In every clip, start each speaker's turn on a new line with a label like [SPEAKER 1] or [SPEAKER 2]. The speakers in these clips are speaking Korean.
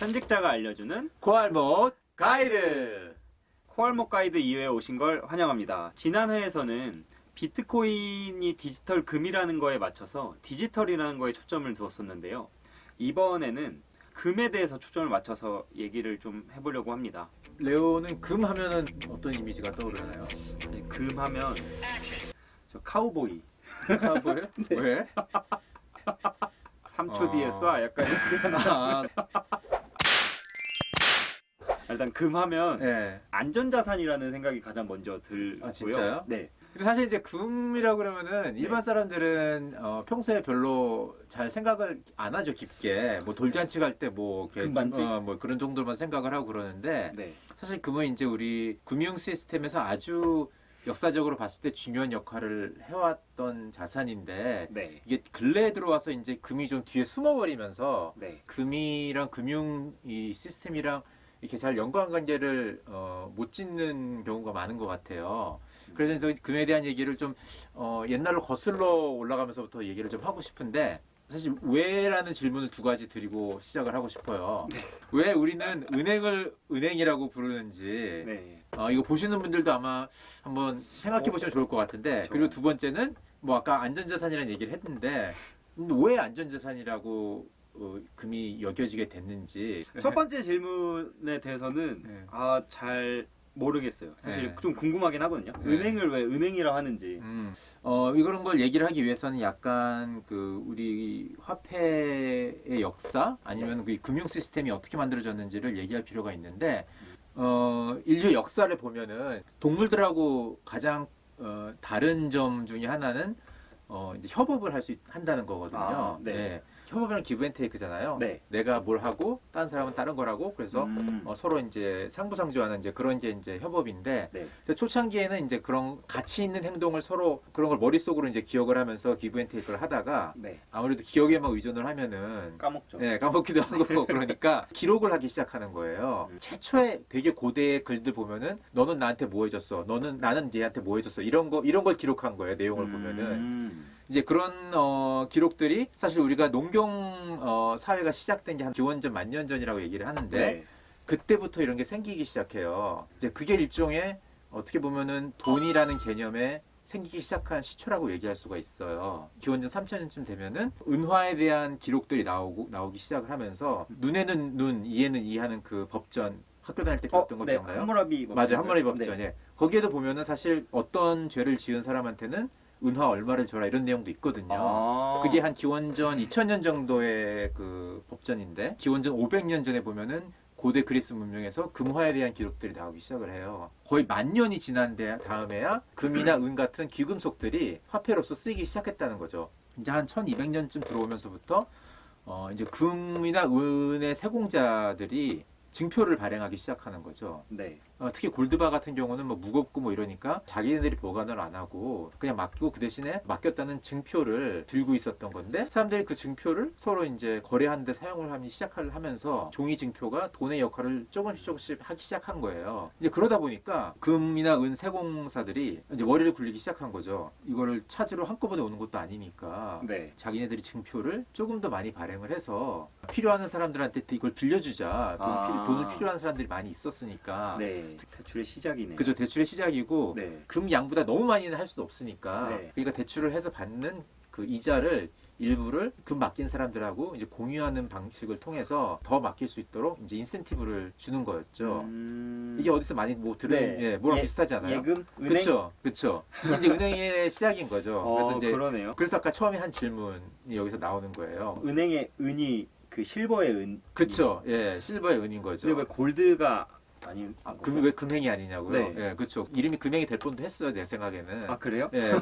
[SPEAKER 1] 현직자가 알려주는
[SPEAKER 2] 코알못 가이드.
[SPEAKER 1] 코알목 가이드 2회에 오신 걸 환영합니다. 지난 회에서는 비트코인이 디지털 금이라는 거에 맞춰서 디지털이라는 거에 초점을 두었었는데요. 이번에는 금에 대해서 초점을 맞춰서 얘기를 좀 해보려고 합니다.
[SPEAKER 2] 레오는 금 하면은 어떤 이미지가 떠오르나요?
[SPEAKER 1] 금 하면 저 카우보이
[SPEAKER 2] 카우보이?
[SPEAKER 1] 네.
[SPEAKER 2] 왜?
[SPEAKER 1] 3초 뒤에 쏴 약간 이렇게
[SPEAKER 2] 아,
[SPEAKER 1] 일단 금 하면
[SPEAKER 2] 네.
[SPEAKER 1] 안전자산이라는 생각이 가장 먼저 들고요.
[SPEAKER 2] 아, 진짜요?
[SPEAKER 1] 네.
[SPEAKER 2] 근데 사실 이제 금이라고 그러면은 일반 사람들은 평소에 별로 잘 생각을 안 하죠, 깊게. 뭐 돌잔치 갈 때 뭐
[SPEAKER 1] 금반지?
[SPEAKER 2] 뭐 그런 정도만 생각을 하고 그러는데
[SPEAKER 1] 네.
[SPEAKER 2] 사실 금은 이제 우리 금융 시스템에서 아주 역사적으로 봤을 때 중요한 역할을 해왔던 자산인데
[SPEAKER 1] 네.
[SPEAKER 2] 이게 근래에 들어와서 이제 금이 좀 뒤에 숨어버리면서
[SPEAKER 1] 네.
[SPEAKER 2] 금이랑 금융 이 시스템이랑 이렇게 잘 연관관계를 못 짓는 경우가 많은 것 같아요. 그래서 저 금에 대한 얘기를 좀 옛날로 거슬러 올라가면서부터 얘기를 좀 하고 싶은데 사실 왜라는 질문을 두 가지 드리고 시작을 하고 싶어요.
[SPEAKER 1] 네.
[SPEAKER 2] 왜 우리는 은행을 은행이라고 부르는지
[SPEAKER 1] 네.
[SPEAKER 2] 이거 보시는 분들도 아마 한번 생각해 보시면 좋을 것 같은데 그리고 두 번째는 뭐 아까 안전자산이라는 얘기를 했는데 왜 안전자산이라고 금이 여겨지게 됐는지
[SPEAKER 1] 첫 번째 질문에 대해서는
[SPEAKER 2] 네.
[SPEAKER 1] 잘 모르겠어요. 사실
[SPEAKER 2] 네.
[SPEAKER 1] 좀 궁금하긴 하거든요.
[SPEAKER 2] 네.
[SPEAKER 1] 은행을 왜 은행이라 하는지.
[SPEAKER 2] 이런 걸 얘기를 하기 위해서는 약간 우리 화폐의 역사 아니면 그 금융 시스템이 어떻게 만들어졌는지를 얘기할 필요가 있는데 인류 역사를 보면은 동물들하고 가장 다른 점 중에 하나는 이제 협업을 한다는 거거든요.
[SPEAKER 1] 네.
[SPEAKER 2] 네. 협업이란 기브앤테이크잖아요.
[SPEAKER 1] 네.
[SPEAKER 2] 내가 뭘 하고 다른 사람은 다른 걸 하고 그래서 서로 이제 상부상조하는 이제 그런 게 이제 협업인데
[SPEAKER 1] 네.
[SPEAKER 2] 초창기에는 이제 그런 가치 있는 행동을 서로 그런 걸 머릿속으로 이제 기억을 하면서 기브앤테이크를 하다가
[SPEAKER 1] 네.
[SPEAKER 2] 아무래도 기억에만 의존을 하면은
[SPEAKER 1] 까먹죠.
[SPEAKER 2] 네, 까먹기도 하고 그러니까 기록을 하기 시작하는 거예요. 최초의 되게 고대의 글들 보면은 너는 나한테 뭐 해줬어, 나는 얘한테 뭐 해줬어 이런 걸 기록한 거예요. 내용을 보면은. 이제 그런 기록들이 사실 우리가 농경 사회가 시작된 게 한 기원전 10,000년 전이라고 얘기를 하는데
[SPEAKER 1] 네.
[SPEAKER 2] 그때부터 이런 게 생기기 시작해요. 이제 그게 일종의 어떻게 보면은 돈이라는 개념에 생기기 시작한 시초라고 얘기할 수가 있어요. 기원전 3,000년쯤 되면은 은화에 대한 기록들이 나오기 시작을 하면서 눈에는 눈, 이에는 이 하는 그 법전 학교 다닐 때 배웠던 거
[SPEAKER 1] 네.
[SPEAKER 2] 기억나요?
[SPEAKER 1] 함무라비 법전.
[SPEAKER 2] 맞아요. 함무라비 법전.
[SPEAKER 1] 네.
[SPEAKER 2] 예. 거기에도 보면은 사실 어떤 죄를 지은 사람한테는 은화 얼마를 줘라 이런 내용도 있거든요. 그게 한 기원전 2000년 정도의 그 법전인데 기원전 500년 전에 보면은 고대 그리스 문명에서 금화에 대한 기록들이 나오기 시작을 해요. 거의 10,000년이 지난 다음에야 금이나 은 같은 귀금속들이 화폐로서 쓰이기 시작했다는 거죠. 이제 한 1200년쯤 들어오면서부터 이제 금이나 은의 세공자들이 증표를 발행하기 시작하는 거죠.
[SPEAKER 1] 네.
[SPEAKER 2] 특히 골드바 같은 경우는 뭐 무겁고 뭐 이러니까 자기네들이 보관을 안 하고 그냥 맡기고 그 대신에 맡겼다는 증표를 들고 있었던 건데 사람들이 그 증표를 서로 이제 거래하는데 사용을 하기 시작을 하면서 종이 증표가 돈의 역할을 조금씩 하기 시작한 거예요. 이제 그러다 보니까 금이나 은 세공사들이 이제 머리를 굴리기 시작한 거죠. 이거를 찾으러 한꺼번에 오는 것도 아니니까
[SPEAKER 1] 네.
[SPEAKER 2] 자기네들이 증표를 조금 더 많이 발행을 해서 필요한 사람들한테 이걸 빌려주자. 돈을 필요한 사람들이 많이 있었으니까.
[SPEAKER 1] 네. 대출의 시작이네요.
[SPEAKER 2] 그죠. 대출의 시작이고
[SPEAKER 1] 네.
[SPEAKER 2] 금 양보다 너무 많이는 할 수 없으니까.
[SPEAKER 1] 네.
[SPEAKER 2] 그러니까 대출을 해서 받는 그 이자를 일부를 금 맡긴 사람들하고 이제 공유하는 방식을 통해서 더 맡길 수 있도록 이제 인센티브를 주는 거였죠. 이게 어디서 많이 뭐 들은
[SPEAKER 1] 네.
[SPEAKER 2] 뭐랑 비슷하지 않아요?
[SPEAKER 1] 예금, 은행.
[SPEAKER 2] 그렇죠. 이제 은행의 시작인 거죠. 그래서 이제
[SPEAKER 1] 그러네요.
[SPEAKER 2] 그래서 아까 처음에 한 질문이 여기서 나오는 거예요.
[SPEAKER 1] 은행의 은이 그 실버의 은.
[SPEAKER 2] 그렇죠. 예, 실버의 은인 거죠.
[SPEAKER 1] 근데 왜 골드가 아닌?
[SPEAKER 2] 왜 금행이 아니냐고요?
[SPEAKER 1] 네.
[SPEAKER 2] 예, 그렇죠. 이름이 금행이 될 뻔도 했어요, 내 생각에는.
[SPEAKER 1] 아, 그래요?
[SPEAKER 2] 예,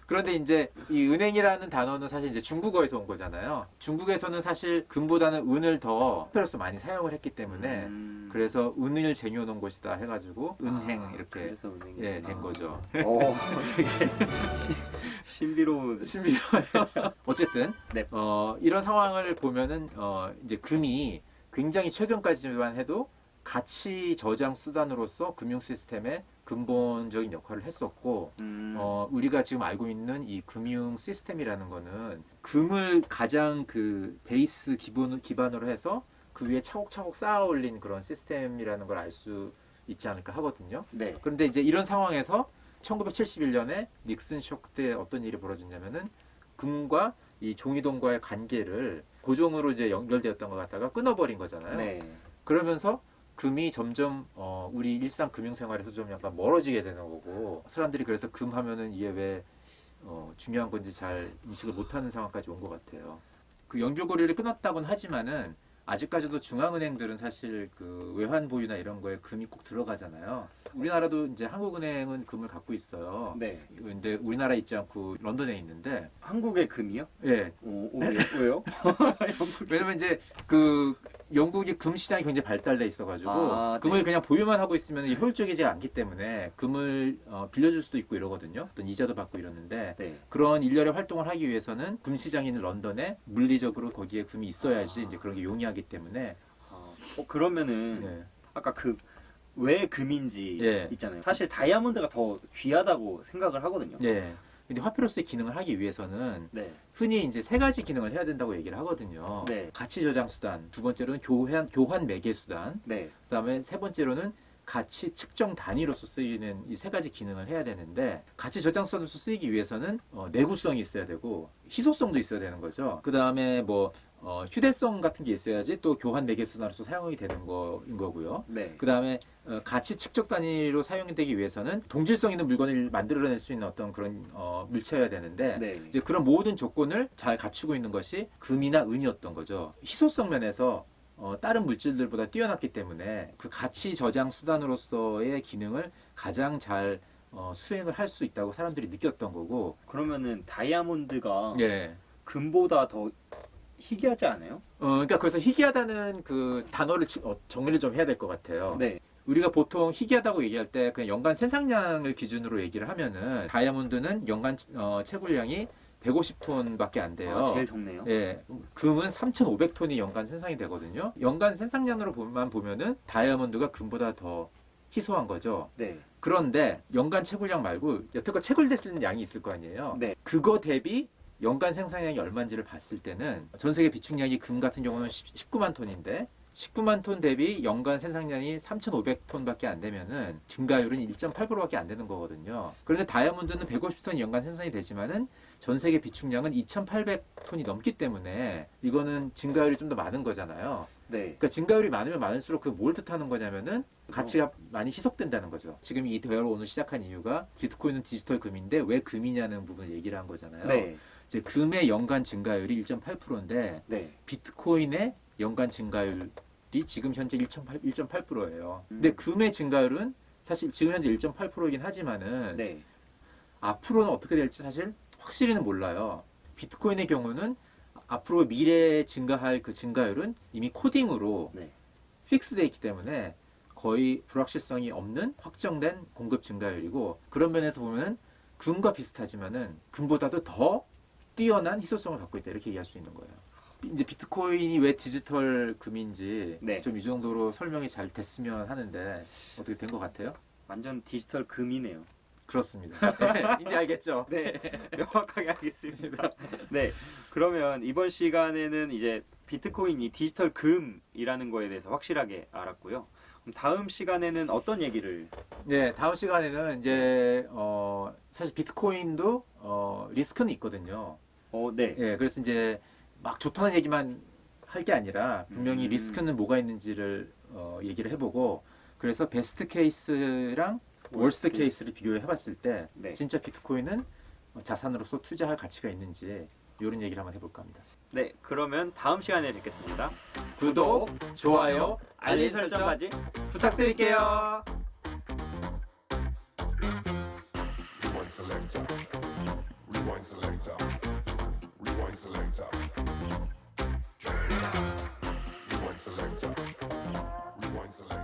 [SPEAKER 2] 그런데 이제 이 은행이라는 단어는 사실 이제 중국어에서 온 거잖아요. 중국에서는 사실 금보다는 은을 더 화폐로서 많이 사용을 했기 때문에 그래서 은을 쟁여놓은 곳이다 해가지고 은행 이렇게
[SPEAKER 1] 그래서 은행이
[SPEAKER 2] 된 거죠.
[SPEAKER 1] 되게 신비로운.
[SPEAKER 2] 신비로워요. 어쨌든
[SPEAKER 1] 네.
[SPEAKER 2] 이런 상황을 보면은 이제 금이 굉장히 최근까지만 해도 가치 저장 수단으로서 금융 시스템의 근본적인 역할을 했었고 우리가 지금 알고 있는 이 금융 시스템이라는 거는 금을 가장 그 베이스 기반으로 해서 그 위에 차곡차곡 쌓아 올린 그런 시스템이라는 걸 알 수 있지 않을까 하거든요.
[SPEAKER 1] 네.
[SPEAKER 2] 그런데 이제 이런 상황에서 1971년에 닉슨 쇼크 때 어떤 일이 벌어졌냐면은 금과 이 종이동과의 관계를 고종으로 이제 연결되었던 것 같다가 끊어버린 거잖아요.
[SPEAKER 1] 네.
[SPEAKER 2] 그러면서 금이 점점 우리 일상 금융생활에서 좀 약간 멀어지게 되는 거고 사람들이 그래서 금 하면은 이게 왜 중요한 건지 잘 인식을 못하는 상황까지 온 것 같아요. 그 연결고리를 끊었다고는 하지만은 아직까지도 중앙은행들은 사실 그 외환 보유나 이런 거에 금이 꼭 들어가잖아요. 우리나라도 이제 한국은행은 금을 갖고 있어요.
[SPEAKER 1] 네.
[SPEAKER 2] 근데 우리나라에 있지 않고 런던에 있는데,
[SPEAKER 1] 한국의 금이요?
[SPEAKER 2] 예.
[SPEAKER 1] 왜요?
[SPEAKER 2] 왜냐면 이제 그 영국이 금 시장이 굉장히 발달돼 있어가지고
[SPEAKER 1] 아,
[SPEAKER 2] 금을
[SPEAKER 1] 네.
[SPEAKER 2] 그냥 보유만 하고 있으면 이게 효율적이지 않기 때문에 금을 빌려줄 수도 있고 이러거든요. 어떤 이자도 받고 이러는데
[SPEAKER 1] 네.
[SPEAKER 2] 그런 일련의 활동을 하기 위해서는 금 시장이 있는 런던에 물리적으로 거기에 금이 있어야지 이제 그런 게 용이하기 때문에
[SPEAKER 1] 그러면은
[SPEAKER 2] 네.
[SPEAKER 1] 아까 그 왜 금인지
[SPEAKER 2] 예.
[SPEAKER 1] 있잖아요. 사실 다이아몬드가 더 귀하다고 생각을 하거든요.
[SPEAKER 2] 네. 근데 화폐로서의 기능을 하기 위해서는
[SPEAKER 1] 네.
[SPEAKER 2] 흔히 이제 세 가지 기능을 해야 된다고 얘기를 하거든요.
[SPEAKER 1] 네.
[SPEAKER 2] 가치 저장 수단, 두 번째로는 교환 매개 수단,
[SPEAKER 1] 네.
[SPEAKER 2] 그다음에 세 번째로는 가치 측정 단위로서 쓰이는 이 세 가지 기능을 해야 되는데 가치 저장 수단으로서 쓰이기 위해서는 내구성이 있어야 되고 희소성도 있어야 되는 거죠. 그다음에 뭐 휴대성 같은 게 있어야지 또 교환 매개 수단으로서 사용이 되는 거인 거고요.
[SPEAKER 1] 네.
[SPEAKER 2] 그다음에 가치 측정 단위로 사용이 되기 위해서는 동질성 있는 물건을 만들어낼 수 있는 어떤 그런 물체여야 되는데
[SPEAKER 1] 네.
[SPEAKER 2] 이제 그런 모든 조건을 잘 갖추고 있는 것이 금이나 은이었던 거죠. 희소성 면에서 다른 물질들보다 뛰어났기 때문에 그 가치 저장 수단으로서의 기능을 가장 잘 수행을 할 수 있다고 사람들이 느꼈던 거고.
[SPEAKER 1] 그러면은 다이아몬드가
[SPEAKER 2] 예.
[SPEAKER 1] 금보다 더 희귀하지 않아요?
[SPEAKER 2] 그러니까 그래서 희귀하다는 그 단어를 정리를 좀 해야 될 것 같아요.
[SPEAKER 1] 네.
[SPEAKER 2] 우리가 보통 희귀하다고 얘기할 때 그냥 연간 생산량을 기준으로 얘기를 하면은 다이아몬드는 연간 채굴량이 150톤밖에 안 돼요.
[SPEAKER 1] 제일 적네요.
[SPEAKER 2] 예, 금은 3,500톤이 연간 생산이 되거든요. 연간 생산량으로만 보면은 다이아몬드가 금보다 더 희소한 거죠.
[SPEAKER 1] 네.
[SPEAKER 2] 그런데 연간 채굴량 말고 여태껏 채굴됐을 양이 있을 거 아니에요.
[SPEAKER 1] 네.
[SPEAKER 2] 그거 대비 연간 생산량이 얼마인지를 봤을 때는 전 세계 비축량이 금 같은 경우는 19만 톤인데 19만 톤 대비 연간 생산량이 3,500톤밖에 안 되면은 증가율은 1.8%밖에 안 되는 거거든요. 그런데 다이아몬드는 150톤 연간 생산이 되지만은 전 세계 비축량은 2,800톤이 넘기 때문에 이거는 증가율이 좀 더 많은 거잖아요.
[SPEAKER 1] 네.
[SPEAKER 2] 그러니까 증가율이 많으면 많을수록 그 뭘 뜻하는 거냐면은 가치가 많이 희석된다는 거죠. 지금 이 대화를 오늘 시작한 이유가 비트코인은 디지털 금인데 왜 금이냐는 부분을 얘기를 한 거잖아요.
[SPEAKER 1] 네.
[SPEAKER 2] 이제 금의 연간 증가율이 1.8%인데
[SPEAKER 1] 네.
[SPEAKER 2] 비트코인의 연간 증가율이 지금 현재 1.8%예요. 근데 금의 증가율은 사실 지금 현재 1.8%이긴 하지만은
[SPEAKER 1] 네.
[SPEAKER 2] 앞으로는 어떻게 될지 사실 확실히는 몰라요. 비트코인의 경우는 앞으로 미래에 증가할 그 증가율은 이미 코딩으로
[SPEAKER 1] 네.
[SPEAKER 2] 픽스되어 있기 때문에 거의 불확실성이 없는 확정된 공급 증가율이고 그런 면에서 보면은 금과 비슷하지만은 금보다도 더 뛰어난 희소성을 갖고 있다 이렇게 얘기할 수 있는 거예요. 이제 비트코인이 왜 디지털 금인지
[SPEAKER 1] 네.
[SPEAKER 2] 좀 이 정도로 설명이 잘 됐으면 하는데 어떻게 된 것 같아요?
[SPEAKER 1] 완전 디지털 금이네요.
[SPEAKER 2] 그렇습니다. 네, 이제 알겠죠?
[SPEAKER 1] 네. 명확하게 알겠습니다. 네. 그러면 이번 시간에는 이제 비트코인이 디지털 금이라는 거에 대해서 확실하게 알았고요. 그럼 다음 시간에는 어떤 얘기를?
[SPEAKER 2] 네, 다음 시간에는 이제 사실 비트코인도 리스크는 있거든요.
[SPEAKER 1] 네.
[SPEAKER 2] 예, 그래서 이제 막 좋다는 얘기만 할 게 아니라 분명히 리스크는 뭐가 있는지를 얘기를 해보고 그래서 베스트 케이스랑 월스트 케이스를 비교해 봤을 때
[SPEAKER 1] 네.
[SPEAKER 2] 진짜 비트코인은 자산으로서 투자할 가치가 있는지 이런 얘기를 한번 해볼까 합니다.
[SPEAKER 1] 네. 그러면 다음 시간에 뵙겠습니다.
[SPEAKER 2] 구독, 좋아요,
[SPEAKER 1] 알림 설정까지 부탁드릴게요.
[SPEAKER 3] Rewind selector. Rewind selector. Rewind selector. Rewind selector. Rewind selector.